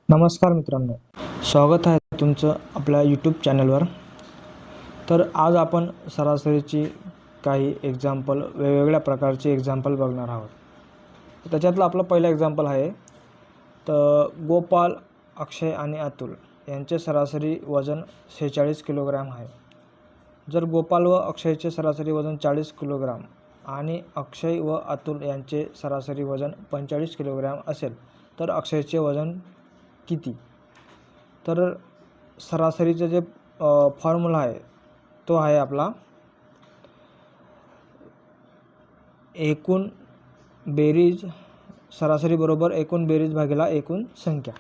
नमस्कार मित्रांनो, स्वागत आहे तुमचं आपल्या यूट्यूब चॅनलवर. तर आज आपण सरासरीची काही एक्झाम्पल, वेगवेगळ्या प्रकारचे एक्झाम्पल बघणार आहोत. त्याच्यातलं आपलं पहिलं एक्झाम्पल आहे. तर गोपाल, अक्षय आणि अतुल यांचे सरासरी वजन 46 किलोग्रॅम आहे. जर गोपाल व अक्षयचे सरासरी वजन 40 किलोग्राम आणि अक्षय व अतुल यांचे सरासरी वजन 45 किलोग्रॅम असेल तर अक्षयचे वजन किती? तर सरासरीचं जे फॉर्म्युला आहे तो आहे आपला एकूण बेरीज सरासरी बरोबर एकूण बेरीज भागिला एकूण संख्या.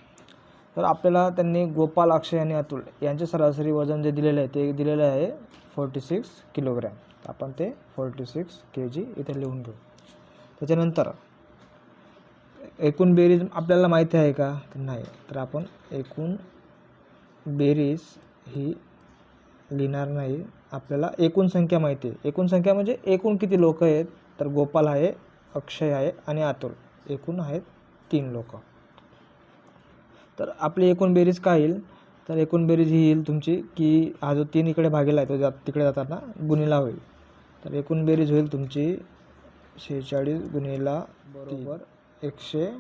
तर आपल्याला त्यांनी गोपाल, अक्षय आणि अतुल यांचे सरासरी वजन जे दिलेले आहे ते दिलेले आहे 46 किलोग्रॅम. आपण ते 46 kg इथे लिहून घेऊ. त्याच्यानंतर एकूण बेरीज आपल्याला माहिती आहे का? तर नाही. तर आपण एकूण बेरीज ही लिहिणार नाही. आपल्याला एकूण संख्या माहिती आहे. एकूण संख्या म्हणजे एकूण किती लोक आहेत? तर गोपाल आहे, अक्षय आहे आणि अतुल, एकूण आहेत 3 लोक. तर आपली एकूण बेरीज काय येईल? तर एकूण बेरीज ही येईल तुमची की हा जो 3 इकडे भागेला आहे तो तिकडे जाताना गुणिला होईल. तर एकूण बेरीज होईल तुमची 46 गुणिला बरोबर 138.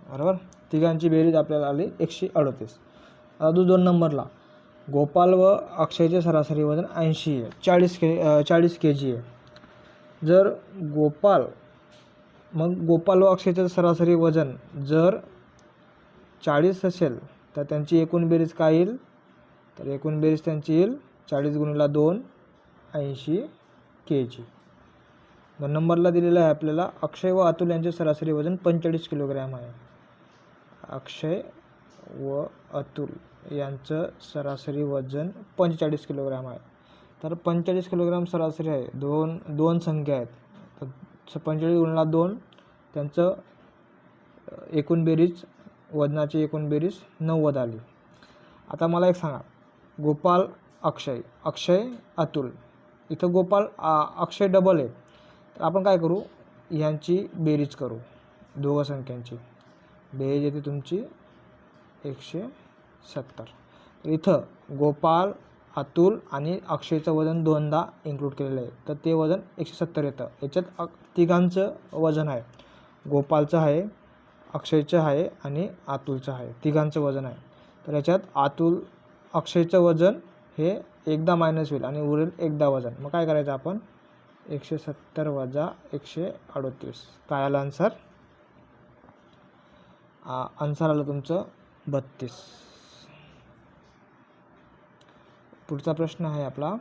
बरोबर. तिघांची बेरीज आपल्याला आली 138. आता 2 नंबरला गोपाल व अक्षयचे सरासरी वजन 80 आहे, 40 kg आहे. जर गोपाल व अक्षयचे सरासरी वजन जर 40 असेल तर त्यांची एकूण बेरीज काय येईल? तर एकूण बेरीज त्यांची येईल 40 गुणिला 2 80 kg. 2 नंबरला दिलेलं आहे आपल्याला अक्षय व अतुल यांचे सरासरी वजन 45 किलोग्रॅम आहे. अक्षय व अतुल यांचं सरासरी वजन 45 किलोग्रॅम आहे. तर 45 किलोग्रॅम सरासरी आहे. दोन संख्या आहेत. तर 45 गुणिला 2 त्यांचं एकूण बेरीज, वजनाची एकूण बेरीज 90 आली. आता मला एक सांगा, गोपाल, अक्षय अतुल. इथं गोपाल अक्षय डबल आहे. तर आपण काय करू? ह्यांची बेरीज करू. दोघं संख्यांची बेरीज येते तुमची 170. तर इथं गोपाल, अतुल आणि अक्षयचं वजन दोनदा इन्क्लूड केलेलं आहे. तर ते वजन 170 येतं. याच्यात तिघांचं वजन आहे. गोपालचं आहे, अक्षयचं आहे आणि अतुलचं आहे. तिघांचं वजन आहे. तर याच्यात अक्षयचं वजन हे एकदा मायनस होईल आणि उरेल एकदा वजन. मग काय करायचं आपण? 170 वजा 138. काय आलं आन्सर? आन्सर आलं तुमचं 32. पुढचा प्रश्न आहे आपला.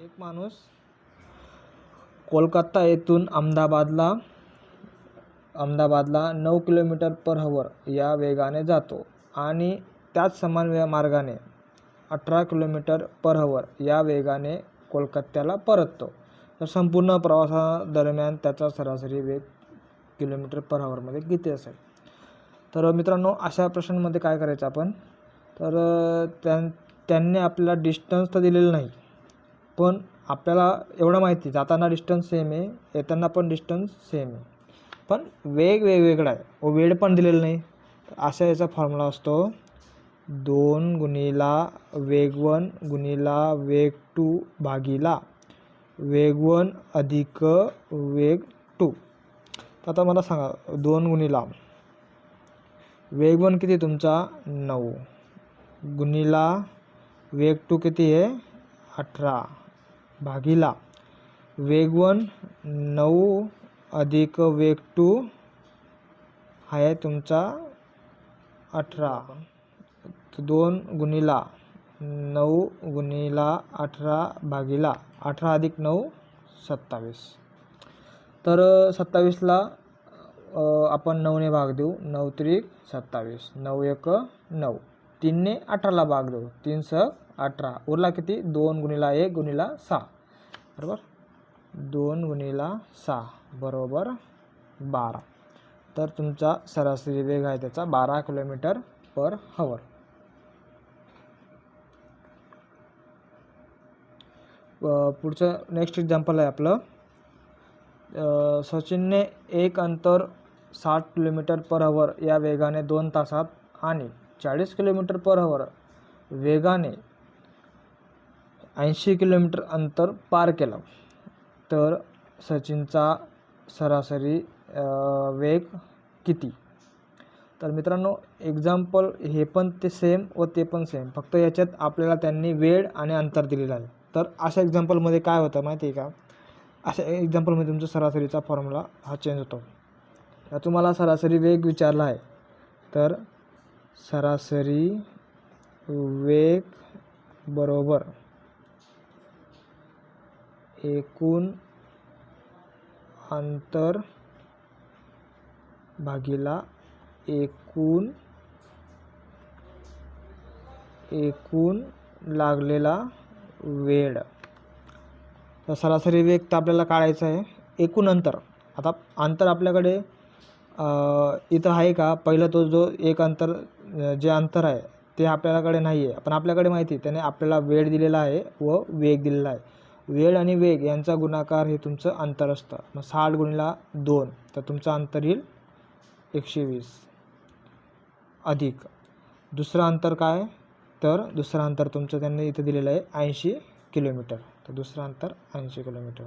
एक माणूस कोलकाता येथून अहमदाबादला 9 km/h या वेगाने जातो आणि त्याच समान मार्गाने 18 km/h या वेगाने कोलकात्याला परततो. तर संपूर्ण प्रवासादरम्यान त्याचा सरासरी वेग km/h मध्ये किती असेल? तर मित्रांनो, अशा प्रश्नांमध्ये काय करायचं आपण? तर त्यांनी आपल्याला डिस्टन्स तर दिलेलं नाही, पण आपल्याला एवढं माहिती जाताना डिस्टन्स सेम आहे, येताना पण डिस्टन्स सेम आहे, पण वेग वेगवेगळा आहे व वेळ पण दिलेलं नाही. असा याचा फॉर्म्युला असतो 2 गुणिला वेग 1 गुणिला वेग 2 भागिला वेग 1 अधिक वेग 2. तर आता मला सांगा, 2 गुणिला वेग 1 किती तुमचा 9 गुणिला वेग 2 किती आहे 18 भागिला वेग 1 9 अधिक वेग 2 आहे तुमचा 18. 2 गुणिला 9 गुणिला 18 भागिला 18 अधिक 9 27. तर 27ला आपण 9ने भाग देऊ. 9 त्रिक 27, 9 एक 9, 3ने 18ला भाग देऊ. 3 स 18, उरला किती? 2 गुणिला 1 गुणिला 6. बरोबर. 2 गुणिला 6 बरोबर 12. तर तुमचा सरासरी वेग आहे त्याचा 12 km/h. पुढचं नेक्स्ट एक्झाम्पल आहे आपलं. सचिनने एक अंतर 60 किलोमीटर पर आवर या वेगाने 2 तासात आणि 40 किलोमीटर पर आवर वेगाने 80 किलोमीटर अंतर पार केलं, तर सचिनचा सरासरी वेग किती? तर मित्रांनो, एक्झाम्पल हे पण ते सेम व ते पण सेम, फक्त याच्यात आपल्याला त्यांनी वेळ आणि अंतर दिलेलं आहे. तर अशा एक्झाम्पलमध्ये काय होतं माहिती आहे का, अशा एक्झाम्पलमध्ये तुमचा सरासरीचा फॉर्म्युला हा चेंज होतो. तर तुम्हाला सरासरी वेग विचारला आहे, तर सरासरी वेग बरोबर एकूण अंतर भागिला एकूण लागलेला वेळ. तर सरासरी वेग तर आपल्याला काढायचा आहे. एकूण अंतर, आता अंतर आपल्याकडे इथं आहे का, पहिलं तो जो एक अंतर जे अंतर आहे ते आपल्याकडे नाही आहे, पण आपल्याकडे माहिती आहे त्याने आपल्याला वेळ दिलेला आहे व वेग दिलेला आहे. वेळ आणि वेग यांचा गुणाकार हे तुमचं अंतर असतं. मग 60 गुणिला 2, तर तुमचं अंतर येईल 120 अधिक दुसरं अंतर काय, तर दुसरं अंतर तुमचं त्यांनी इथं दिलेलं आहे 80 किलोमीटर. तर दुसरं अंतर 80 किलोमीटर.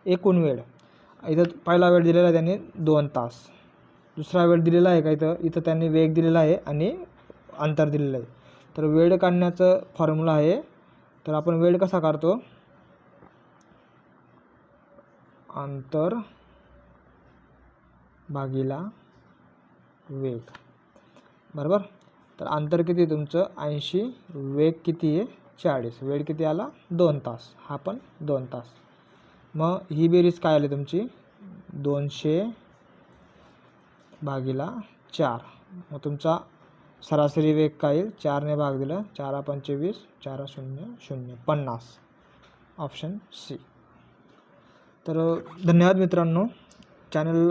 एकूण वेळ, इथं पहिला वेळ दिलेला आहे त्यांनी 2 तास, दुसरा वेळ दिलेला आहे का, इथं त्यांनी वेग दिलेला आहे आणि अंतर दिलेलं आहे. तर वेळ काढण्याचं फॉर्म्युला आहे, तर आपण वेळ कसा काढतो, अंतर भागिला वेग, बरोबर. तर अंतर किती आहे तुमचं 80, वेग किती आहे 40, वेळ किती आला 2 तास, हा पण 2 तास. मग ही बेरीज काय आली तुमची 200 भागिला 4. मग तुमचा सरासरी वेग काय येईल, 4ने भाग दिलं, 4 25, 4 0 0, 50, ऑप्शन सी. तर धन्यवाद मित्रांनो. चॅनल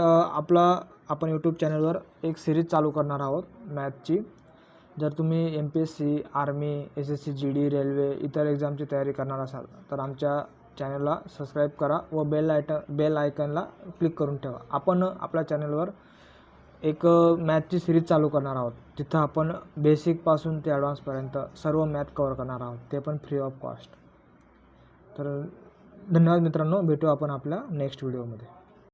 आपण यूट्यूब चॅनलवर एक सिरीज चालू करणार आहोत मॅथची. जर तुम्ही MPSC, army, SSC, GD, railway इतर एक्झामची तयारी करणार असाल तर आमच्या चॅनलला सबस्क्राईब करा व बेल आयकनला क्लिक करून ठेवा. आपण आपल्या चॅनलवर एक मॅथची सिरीज चालू करणार आहोत, तिथं आपण बेसिकपासून ते ॲडव्हान्सपर्यंत सर्व मॅथ कवर करणार आहोत, ते पण फ्री ऑफ कॉस्ट. तर धन्यवाद मित्रांनो, भेटू आपण आपल्या नेक्स्ट व्हिडिओमध्ये.